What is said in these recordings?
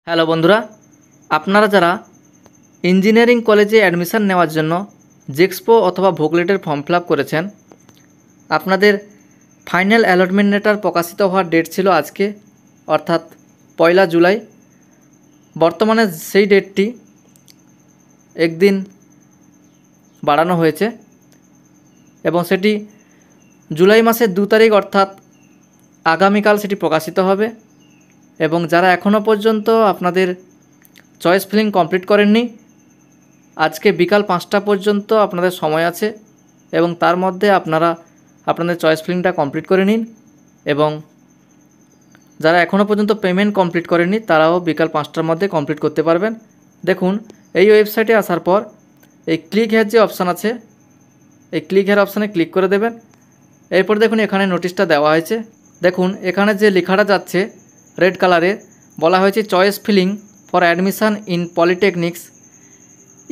Hello বন্ধুরা, আপনারা যারা ইঞ্জিনিয়ারিং কলেজে অ্যাডমিশান নেওয়ার জন্য জেক্সপো অথবা ভোকলেটের ফর্ম ফিল আপ করেছেন, আপনাদের ফাইনাল অ্যালটমেন্ট লেটার প্রকাশিত হওয়ার ডেট ছিল আজকে, অর্থাৎ 1 জুলাই। বর্তমানে সেই ডেটটি একদিন বাড়ানো হয়েছে এবং সেটি জুলাই মাসের 2 তারিখ অর্থাৎ আগামীকাল সেটি প্রকাশিত হবে। এবং যারা এখনও পর্যন্ত আপনাদের চয়েস ফিলিং কমপ্লিট করেননি, আজকে বিকাল 5টা পর্যন্ত আপনাদের সময় আছে এবং তার মধ্যে আপনারা আপনাদের চয়েস ফিলিংটা কমপ্লিট করে নিন। এবং যারা এখনও পর্যন্ত পেমেন্ট কমপ্লিট করেননি তারাও বিকাল 5টার মধ্যে কমপ্লিট করতে পারবেন। দেখুন, এই ওয়েবসাইটে আসার পর এই ক্লিক হেয়ার যে অপশান আছে, এই ক্লিক হেয়ার অপশানে ক্লিক করে দেবেন। এরপর দেখুন এখানে নোটিশটা দেওয়া হয়েছে। দেখুন এখানে যে লেখাটা যাচ্ছে রেড কালারে, বলা হয়েছে choice filling for admission in polytechnics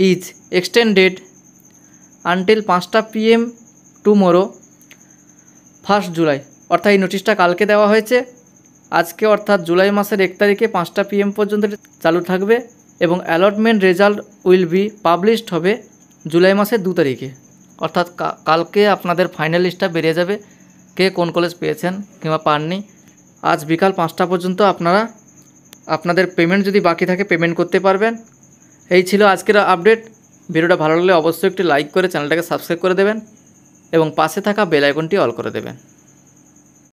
is extended until 5টা PM টুমোরো 1 জুলাই। অর্থাৎ এই নোটিশটা কালকে দেওয়া হয়েছে, আজকে অর্থাৎ জুলাই মাসের 1 তারিখে 5টা PM পর্যন্ত চালু থাকবে এবং allotment result will be published হবে জুলাই মাসের 2 তারিখে। অর্থাৎ কালকে আপনাদের ফাইনাল লিস্টটা বেরিয়ে যাবে, কে কোন কলেজ পেয়েছেন কিংবা পাননি। আজ বিকাল 5টা পর্যন্ত আপনারা আপনাদের পেমেন্ট যদি বাকি থাকে পেমেন্ট করতে পারবেন। এই ছিল আজকের আপডেট। ভিডিওটা ভালো লাগলে অবশ্যই একটি লাইক করে চ্যানেলটাকে সাবস্ক্রাইব করে দেবেন এবং পাশে থাকা বেল আইকনটি অল করে দেবেন।